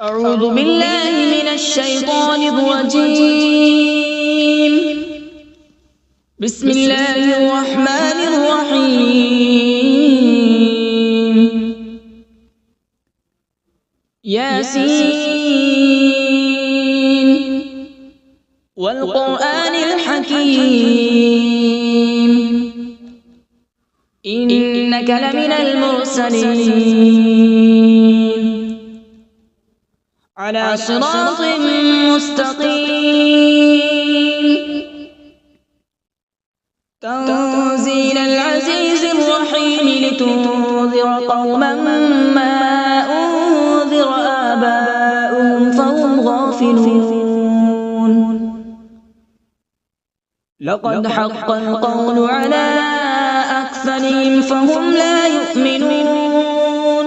أعوذ بالله من الشيطان الرجيم. بسم الله الرحمن الرحيم. ياسين والقرآن الحكيم إنك لمن المرسلين على صراط مستقيم. تنزيل العزيز الرحيم لتنذر قوما ما أنذر آباؤهم فهم غافلون. لقد حق القول على أكثرهم فهم لا يؤمنون.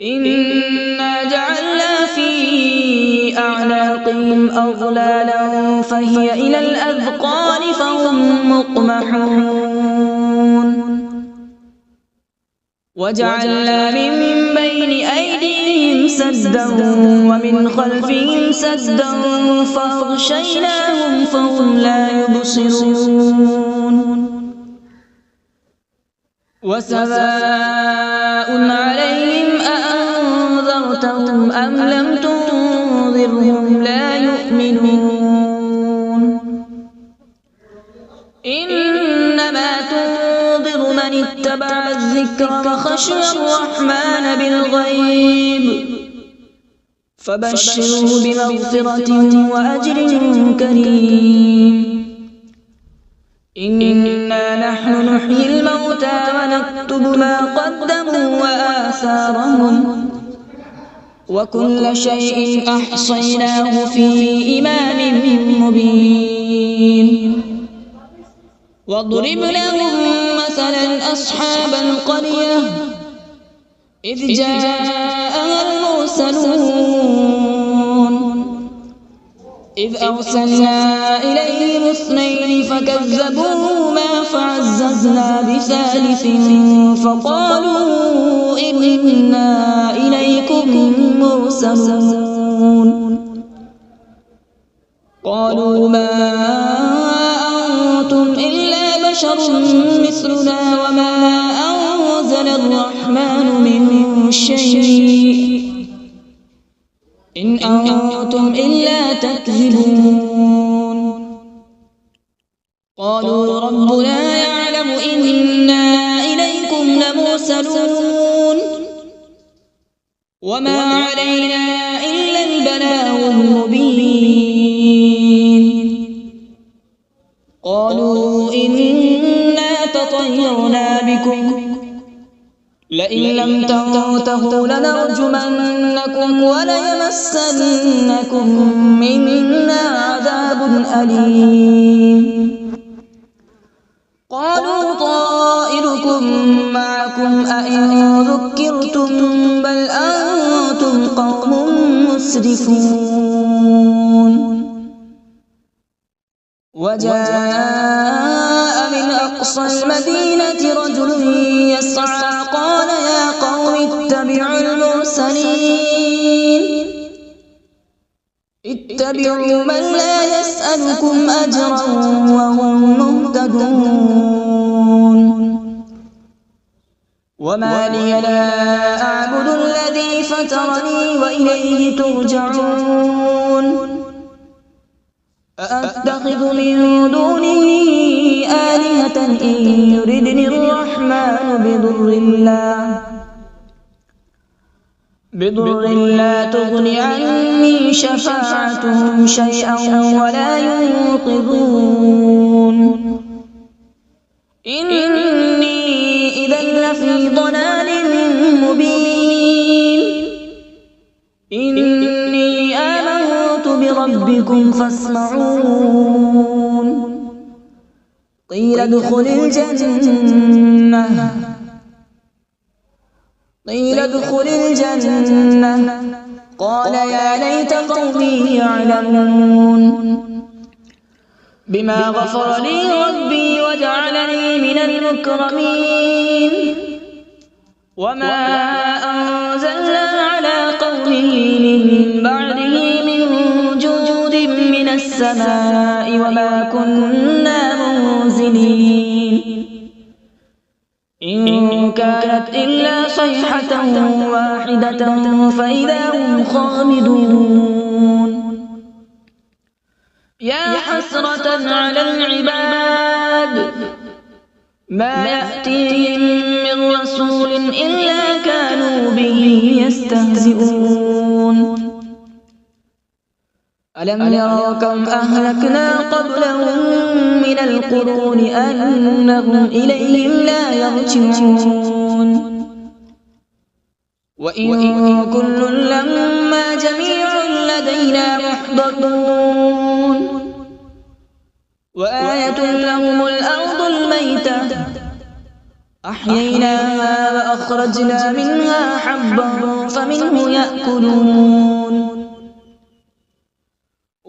إنا جعلنا في أعناقهم أغلالا فهي إلى الأذقان فهم مقمحون. وجعلنا من بين أيديهم سدا ومن خلفهم سدا فأغشيناهم فهم لا يبصرون. وسواء عليهم أأنذرتهم أم لم تنذرهم لا يؤمنون. إنما تنذر من اتبع الذكر وخشي الرحمن بالغيب فبشره بمغفرة وأجر كريم. إنا نحن نحيي الموتى ونكتب ما قدموا وآثارهم وكل شيء أحصيناه في إمام مبين. واضرب لهم مثلا أصحاب القرية إذ جاءها المرسلون إذ أرسلنا إليهم اثنين فكذبوهما فعززنا بثالث فقالوا إنا إليكم مرسلون. قالوا ما أنتم إلا بشر مثلنا وما أنزل الرحمن من شيء إن أنتم إلا تكذبون. قالوا ربنا يعلم إنا إليكم لمرسلون وما علينا إلا البلاغ المبين. قالوا إنا تطيرنا بكم لئن لم تنتهوا لنرجمنكم وليمسنكم منا عذاب أليم. قالوا طائركم معكم أئن ذكرتم بل أنتم قوم مسرفون. وجاء من أقصى المدينة رجل يسعى قال يا قوم اتبعوا المرسلين اتبعوا من لا يسألكم أجرا وهم مهتدون. وما لي لا أعبد الذي فطرني وإليه ترجعون. أأتخذ من دونه آلهة إن يردني الرحمن بضر لا تغن عني شفاعتهم شيئا ولا ينقذون. إني إذا لفي ضلال مبين. إني آمنت بربكم فاسمعون. قيل ادخل الجنة قال يا ليت قومي يعلمون بما غفر لي ربي وجعلني من المكرمين. وما أنزلنا على السماء وما كنا منزلين إن كانت إلا صيحة واحدة فإذا هم خامدون يا حسرة على العباد ما يأتيهم من رسول إلا كانوا به يستهزئون ألم يروا كم أهلكنا قبلهم من القرون أنهم إليهم لا يرجعون وإن كل لما جميع لدينا محضرون وآية لهم الأرض الميتة أحييناها وأخرجنا منها حبا فمنه يأكلون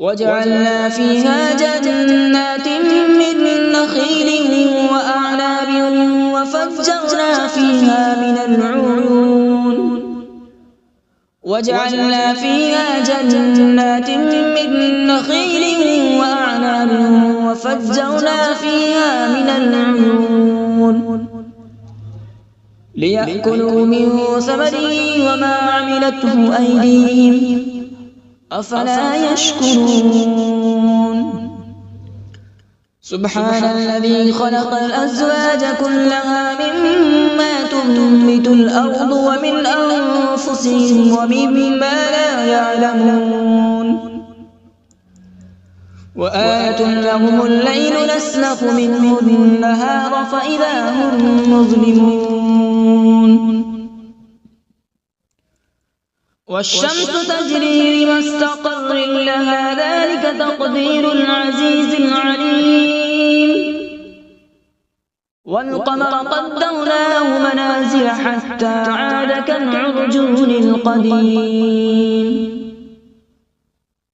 وجعلنا فيها جنات من نخيل وأعناب وفجرنا فيها من العيون وجعلنا فيها جنات من نخيل وأعناب وفجرنا فيها من العيون ليأكلوا من ثمره وما عملته أيديهم أفلا يشكرون سبحان الذي خلق الأزواج كلها مما تنبت الأرض ومن أنفسهم ومما لا يعلمون وآية لهم الليل نسلخ منه النهار فإذا هم مظلمون والشمس تجري لمستقر لها ذلك تقدير العزيز العليم والقمر قدرناه منازل حتى عاد كالعرجون القديم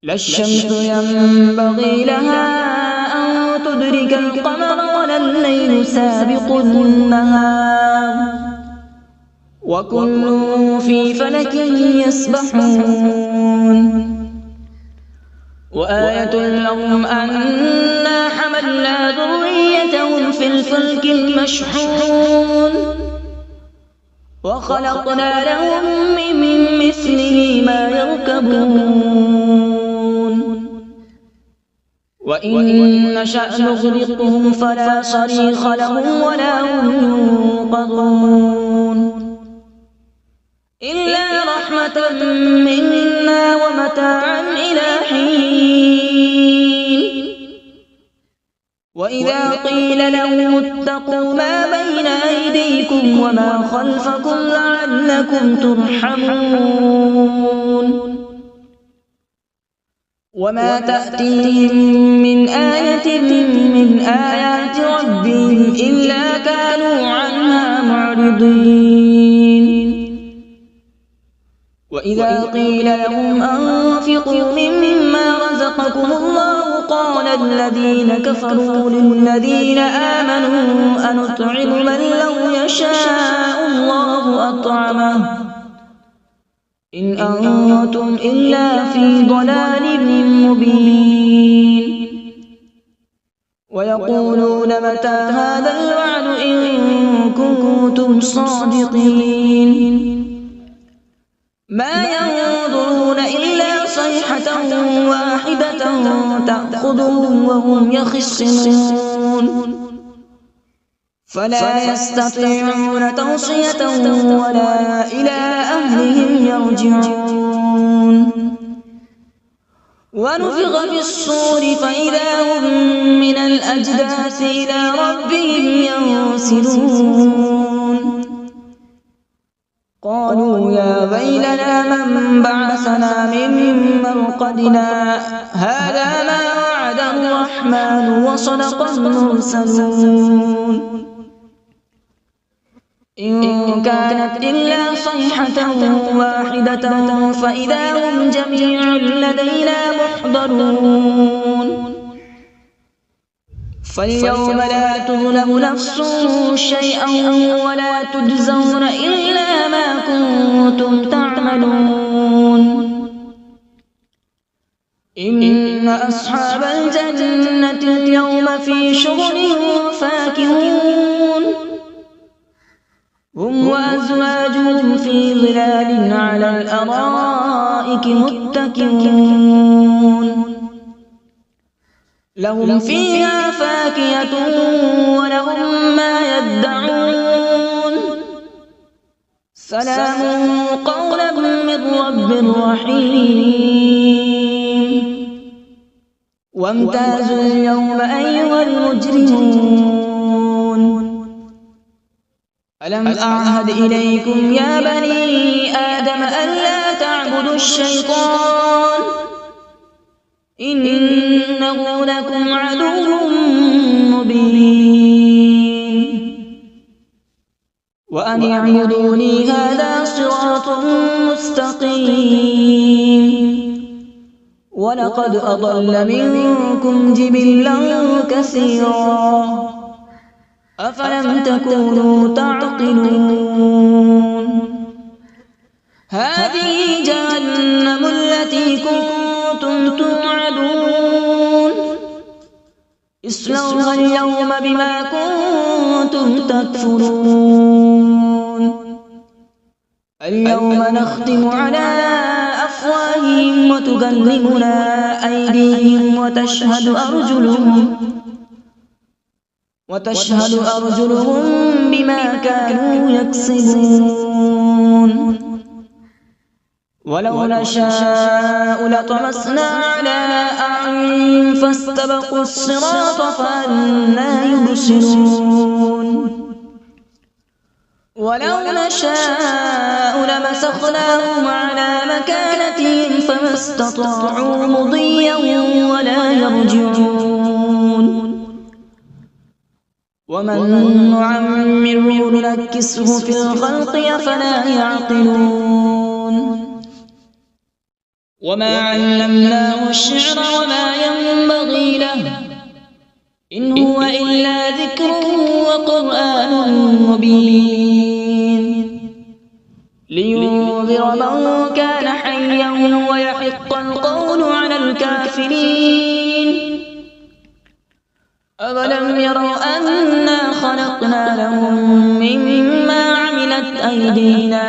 لا الشمس ينبغي لها أن تدرك القمر ولا الليل سابق النهار وكل في فلك يسبحون وآية لهم أنا حملنا ذريتهم في الفلك المشحون وخلقنا لهم من مثله ما يركبون وإن نشأ نغرقهم فلا صريخ لهم ولا هم ينقذون إلا رحمة منا ومتاعا إلى حين وإذا قيل لهم اتقوا ما بين أيديكم وما خلفكم لعلكم ترحمون وما تأتيهم من آية من آيات ربهم إلا كانوا عنها معرضين وإذا قيل لهم أنفقوا مما رزقكم الله قال الذين كفروا للذين آمنوا أنطعم من لو يشاء الله أطعمه إن أنتم إلا في ضلال مبين ويقولون متى هذا الوعد إن كنتم صادقين ما ينظرون إلا صيحة واحدة تأخذهم وهم يخصمون فلا يستطيعون توصية ولا إلى أهلهم يرجعون ونفخ في الصور فإذا هم من الأجداث إلى ربهم ينسلون قالوا يا ويلنا من بعثنا من مرقدنا هذا ما وعد الرحمن وصدق المرسلون إن كانت إلا صيحة واحدة فإذا هم جميع لدينا محضرون فاليوم لا تظلم نفس شيئا ولا تجزون إلا ما كنتم تعملون إن إن أصحاب الجنة اليوم في شغل فاكهون هم وأزواجهم في ظلال على الأرائك متكئون لهم فيها فاكهة ولهم ما يدعون سلام قولا من رب رحيم وامتازوا اليوم أيها المجرمون ألم أعهد إليكم يا بني آدم ألا تعبدوا الشيطان إنه لكم عدو مبين وأن اعبدوني هذا صراط مستقيم ولقد أضل منكم جبلا كثيرا أفلم تكونوا تعقلون هذه جهنم التي كنتم توعدون اصلوها اليوم بما كنتم تكفرون اليوم نختم على أفواههم وتكلمنا أيديهم وتشهد أرجلهم بما كانوا يكسبون ولو نشاء لطمسنا على أعينهم فاستبقوا الصراط فأنى يبصرون ولو نشاء لمسخناهم على مكانتهم فما استطاعوا مضيا ولا يرجعون ومن نعمره ننكسه في الخلق أفلا يعقلون وما علمناه الشعر وما ينبغي له إن هو إلا ذكر وقرآن مبين لينذر من كان حيا ويحق القول على الكافرين أولم يروا أنا خلقنا لهم مما عملت أيدينا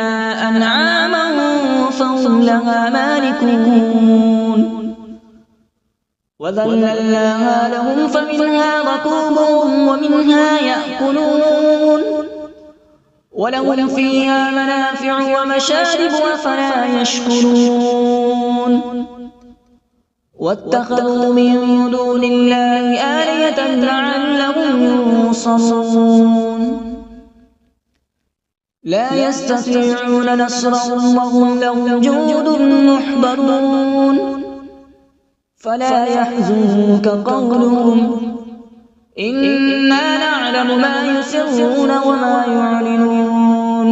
أنعاما فهم لها مالكون وذللناها لهم فمنها ركوبهم ومنها يأكلون ولهم فيها منافع ومشارب أفلا يشكرون واتخذوا من دون الله آلهة لعلهم ينصرون لا يستطيعون نصرهم وهم لهم جند محضرون فلا يحزنك قولهم إنا نعلم ما يسرون وما يعلنون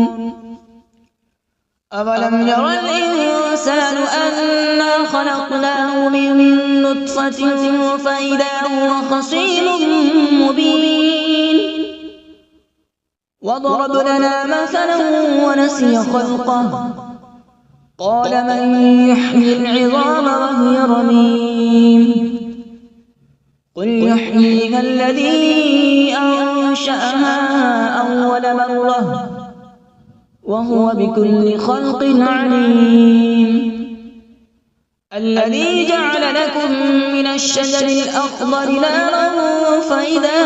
أولم ير الإنسان أنا خلقناه من نطفة فإذا هو خصيم مبين وضرب لنا مثلا ونسي خلقه قال من يحيي العظام وهي رميم قل يحييها الذي أنشأها أول مرة وهو بكل خلق عليم الذي جعل لكم من الشجر الأخضر نارا فإذا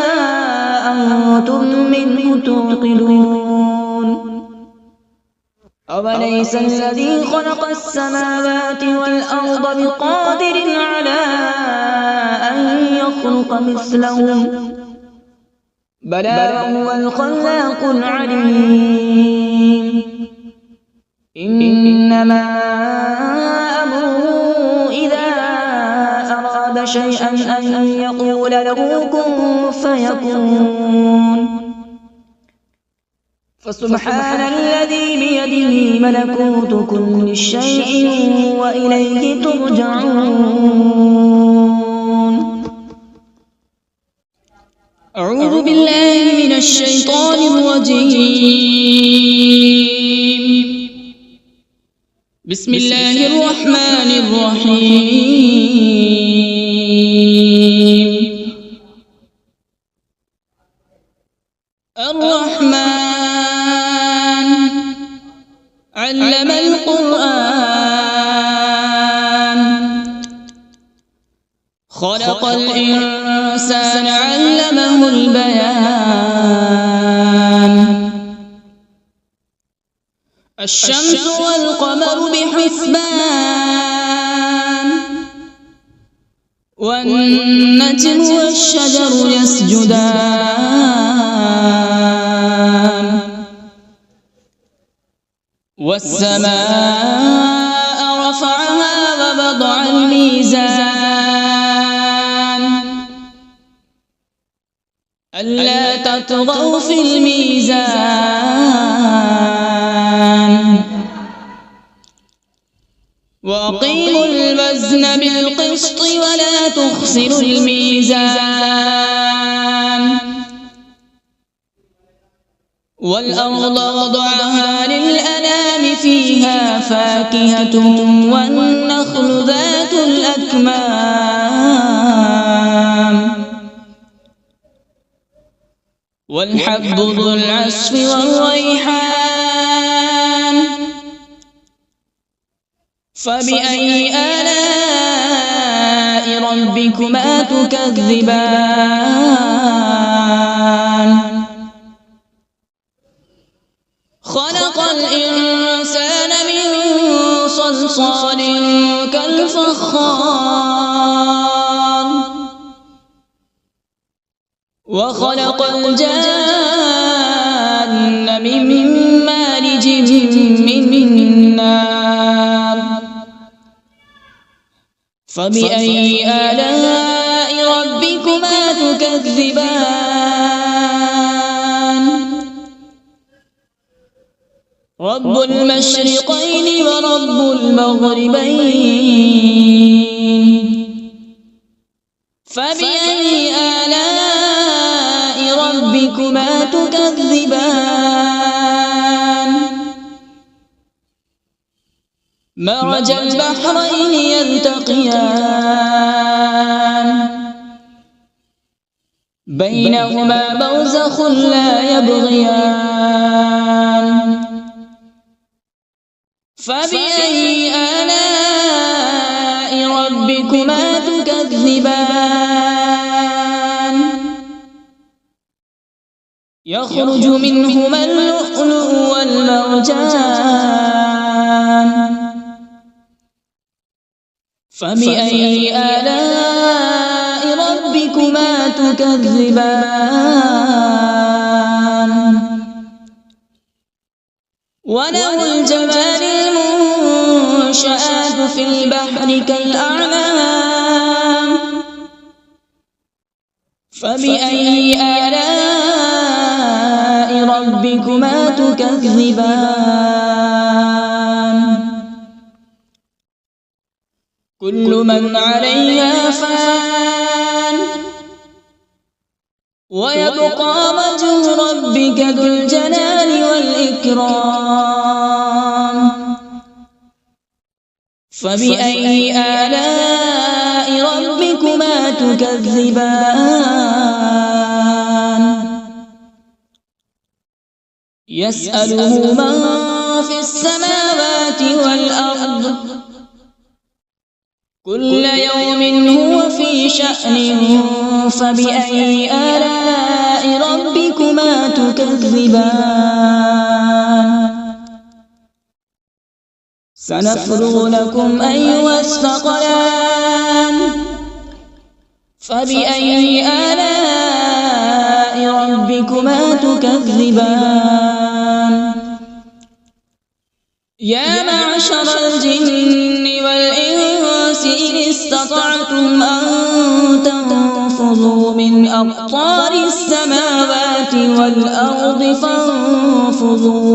أنتم منه توقدون أوليس الذي خلق السماوات والأرض بقادر على أن يخلق مثلهم بلى وهو الخلاق العليم إنما أمره إذا أراد شيئا أن يقول له كن فيكون فسبحان الذي بيده ملكوت كل شيء وإليه ترجعون أعوذ بالله من الشيطان الرجيم بسم الله الرحمن الرحيم علم القرآن خلق الإنسان علمه البيان الشمس والقمر بحسبان والنجم والشجر يسجدان والسماء رفعها ووضع الميزان ألا تطغوا في الميزان وأقيموا الوزن بالقسط ولا تخسروا الميزان والأرض وضعها للأنام فيها فاكهة والنخل ذات الأكمام والحب ذو العصف والريحان فبأي آلاء ربكما تكذبان خلق الإنسان من صلصال كالفخار وخلق الجان من مارج من نار فبأي آلاء ربكما تكذبان رب المشرقين ورب المغربين فبأي آلاء ربكما تكذبان مرج البحرين يلتقيان بينهما برزخ لا يبغيان فبأي آلاء ربكما تكذبان يخرج منهما اللؤلؤ والمرجان فبأي آلاء ربكما تكذبان وله الجوار المنشآت في البحر كالأعلام فبأي آلاء ربكما تكذبان كل من عليها فان ويبقى وجه ربك ذو الجلال والإكرام فبأي آلاء ربكما تكذبان يسأله من في السماوات والأرض كل يوم هو في شأن فبأي آلاء ربكما تكذبان سنفرغ لكم أيها الثقلان فبأي آلاء ربكما تكذبان يا معشر الجن والإنس إن استطعتم أن تنفذوا من أقطار السماوات والأرض فانفذوا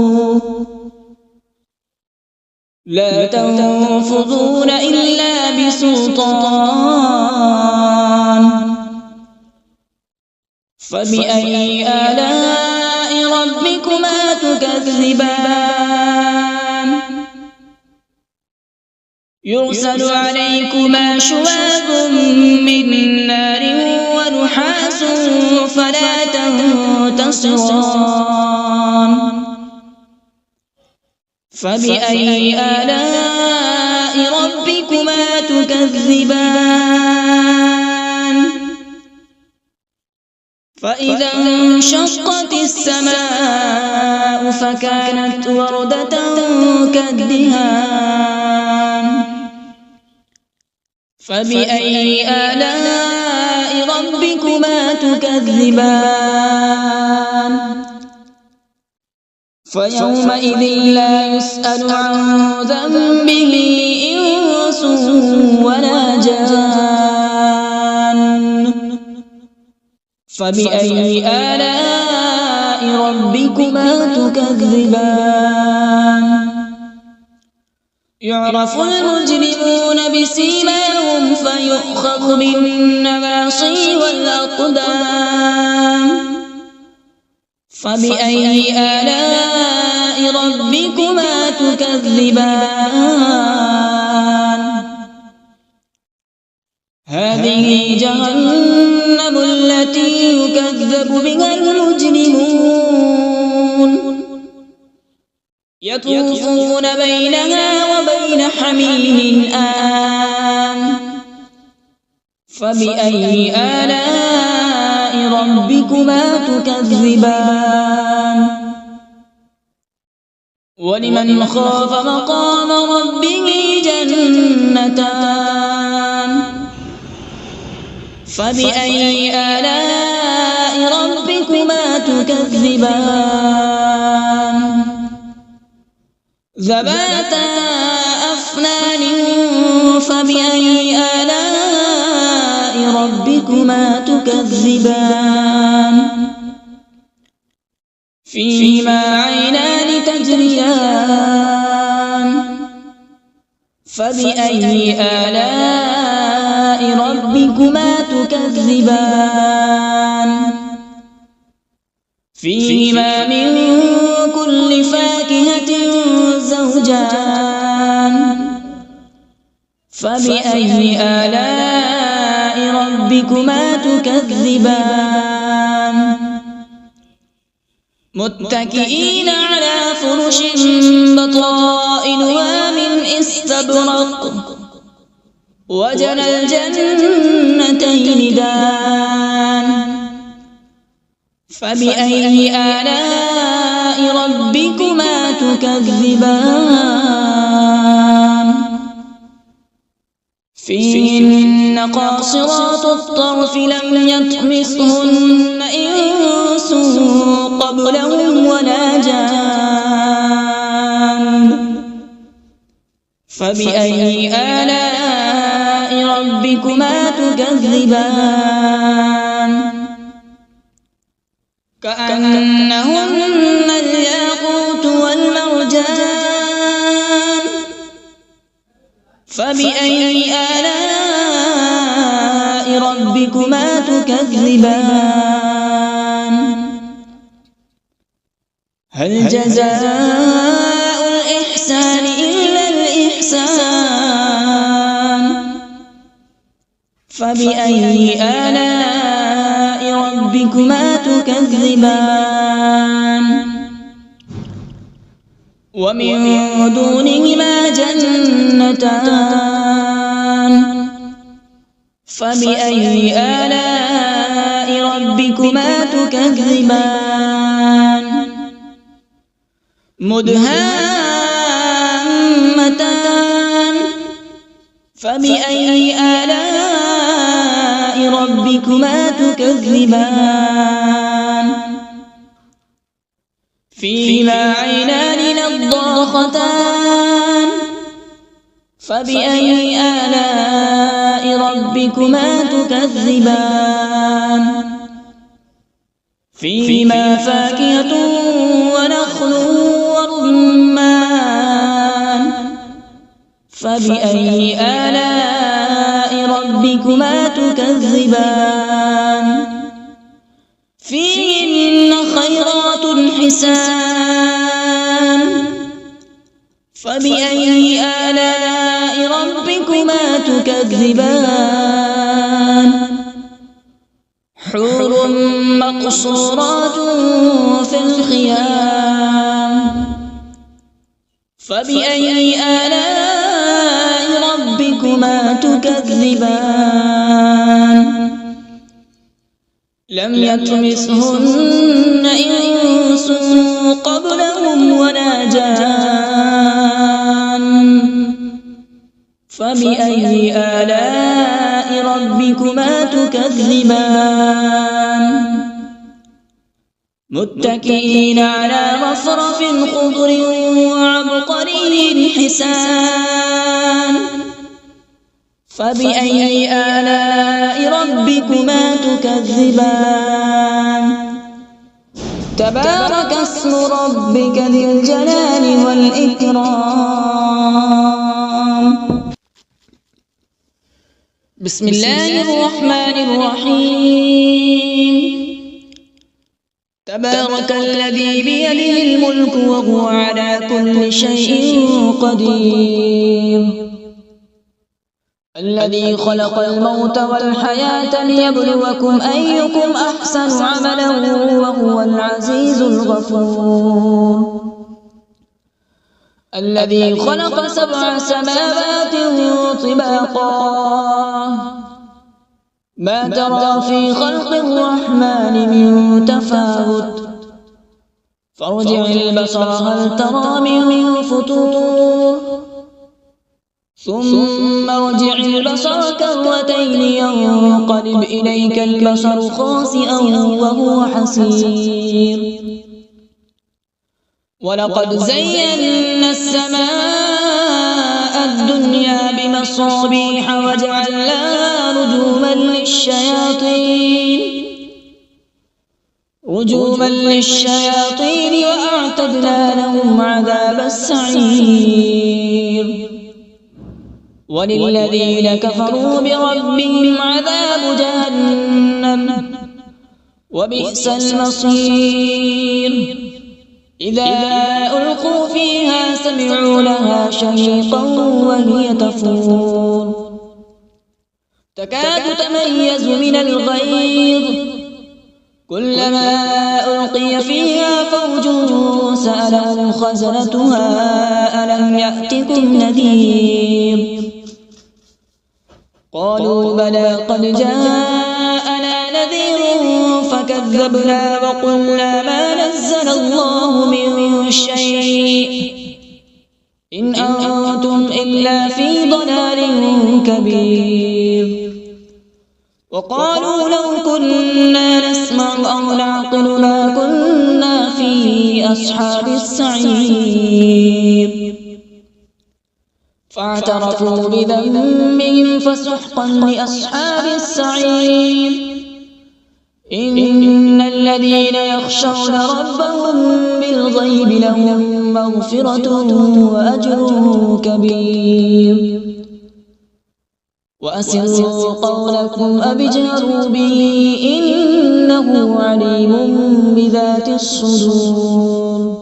لا تنفذون إلا بسلطان فبأي آلاء ربكما تكذبان يرسل عليكما شواظ من نار ونحاس فلا تنتصران فبأي آلاء ربكما تكذبان فإذا انشقت السماء فكانت وردة كالدهان فبأي آلاء ربكما تكذبان فيومئذ لا يسأل عن ذنبه إنس ولا جان فبأي آلاء ربكما تكذبان يعرف المجرمون بسيماهم فيؤخذ بالنواصي والأقدام فبأي آلاء ربكما تكذبان هذه جهنم التي يكذب بها المجرمون يطوفون بينها وبين حميم آن فبأي آلاء ربكما تكذبان ولمن خاف مقام ربه جنتان فبأي آلاء ربكما تكذبان ذواتا أفنان فبأي آلاء ربكما تكذبان فيهما عينان تجريان فبأي آلاء ربكما تكذبان فيهما من كل فاكهة زوجان فبأي آلاء ربكما تكذبان متكئين على فرش بطائنها من استبرق وجنى الجنتين دان فبأي آلاء ربكما تكذبان فيهن قاصرات الطرف لم يطمثهن إنس قبلهم ولا جان فبأي آلاء ربكما تكذبان كأنهن الياقوت والمرجان فبأي آلاء ربكما تكذبان هل جزاء الإحسان إلا الإحسان فبأي آلاء ربكما تكذبان ومن دونهما جنتان فبأي آلاء ربكما تكذبان مدهامتان فبأي آلاء ربكما تكذبان فيهما عينان نضاختان فبأي آلاء ربكما تكذبان فيهما فاكهة ونخل ورمان فبأي آلاء ربكما تكذبان فيهن خيرات حسان فبأي آلاء ربكما تكذبان حور مقصورات في الخيام فبأي آلاء ربكما تكذبان لم يطمثهن إنس قبلهم ولا جان فبأي آلاء ربكما تكذبان متكئين على رفرف خضر وعبقري حسان فبأي آلاء ربكما تكذبان تبارك اسم ربك ذي الجلال والإكرام بسم الله الرحمن الرحيم تبارك الذي بيده الملك وهو على كل شيء قدير الذي خلق الموت والحياة ليبلوكم أيكم أحسن عملا وهو العزيز الغفور الذي خلق 7 سماوات طباقا ما ترى في خلق الرحمن من تفاوت فارجع البصر هل ترى من فطور ثم ارجع البصر كرتين ينقلب إليك البصر خاسئا وهو حسير ولقد زينا السماء الدنيا بمصابيح وجعلناها رجوما للشياطين وأعتدنا لهم عذاب السعير وللذين كفروا بربهم عذاب جهنم وبئس المصير إذا ألقوا فيها سمعوا لها شهيقا وهي تفور تكاد تميز من الغيظ كلما ألقي فيها فوج سألهم خزنتها ألم يأتكم نذير قالوا بلى قد جاءنا نذير فكذبنا وقلنا ما نزل الله من شيء إن أنتم إلا في ضلال كبير وقالوا لو كنا نسمع أو نعقل ما كنا في أصحاب السعير فاعترفوا بذنبهم فسحقا لأصحاب السعير إن الذين يخشون ربهم بالغيب لهم مغفرة وأجر كبير وأسروا قولكم أو اجهروا به إنه عليم بذات الصدور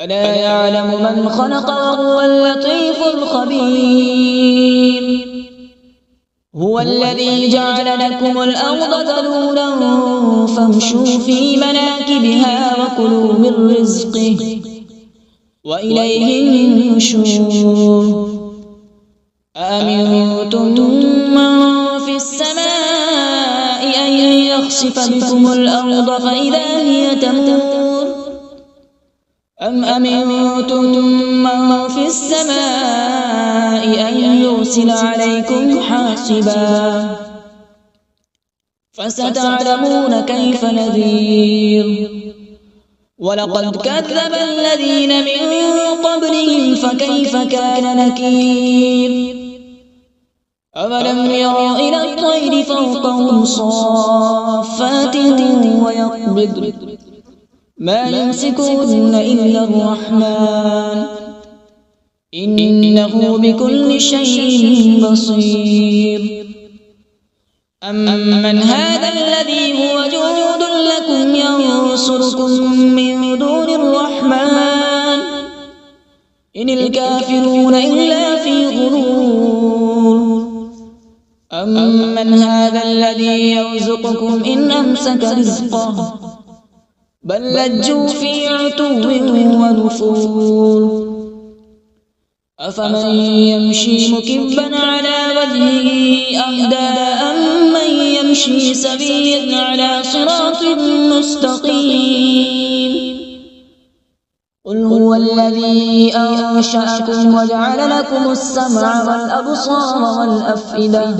ألا يعلم من خلق وهو اللطيف الخبير هو الذي جعل لكم الأرض ذلولا فامشوا في مناكبها وكلوا من رزقه وإليه النشور أأمنتم من في السماء أن يخسف بكم الأرض فإذا هي تمور أم أمنتم من في السماء أن يرسل عليكم حاصبا فستعلمون كيف نذير ولقد كذب الذين من قبلهم فكيف كان نكير أولم يروا إلى الطير فوقهم صافات ويقبض ما يمسكهن إلا الرحمن إنه بكل شيء بصير أمن هذا الذي هو جند لكم ينصركم من دون الرحمن إن الكافرون إلا في غرور أمن هذا الذي يرزقكم إن أمسك رزقه بل لجوا في عتو ونفور أفمن يمشي مكبا على وجهه أهدى أمن يمشي سويا على صراط مستقيم قل هو الذي أنشأكم وجعل لكم السمع والأبصار والأفئدة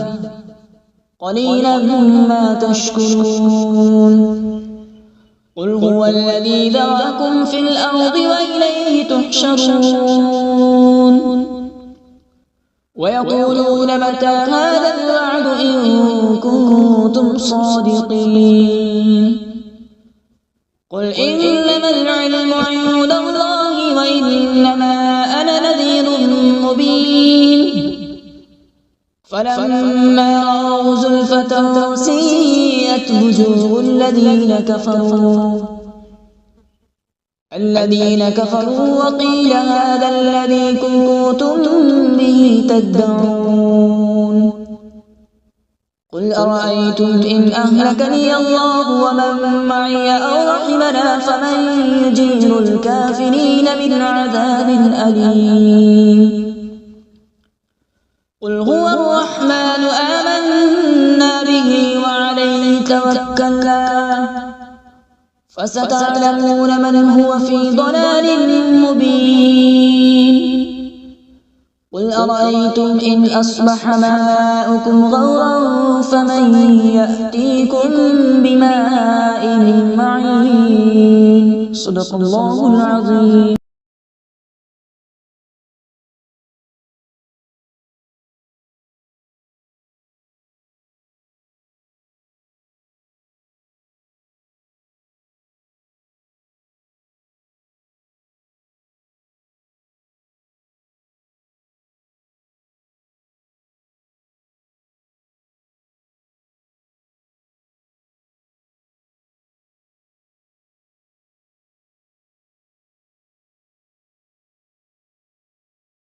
قليلا ما تشكرون قل هو الذي ذرأكم في الأرض وإليه تحشرون ويقولون متى هذا الوعد إن كنتم صادقين قل إنما العلم عند الله وإنما أنا نذير مبين فلما رأوا زلفة سيئت وجوه الذين كفروا وقيل هذا الذي كنتم به تدعون قل أرأيتم إن أهلكني الله ومن معي أو رحمنا فمن يجير الكافرين من عذاب أليم قل هو الرحمن آمنا به وعليه توكلنا فستعلمون من هو في ضلال مبين قل أرأيتم إن أصبح ماؤكم غورا فمن يأتيكم بماء معين صدق الله العظيم.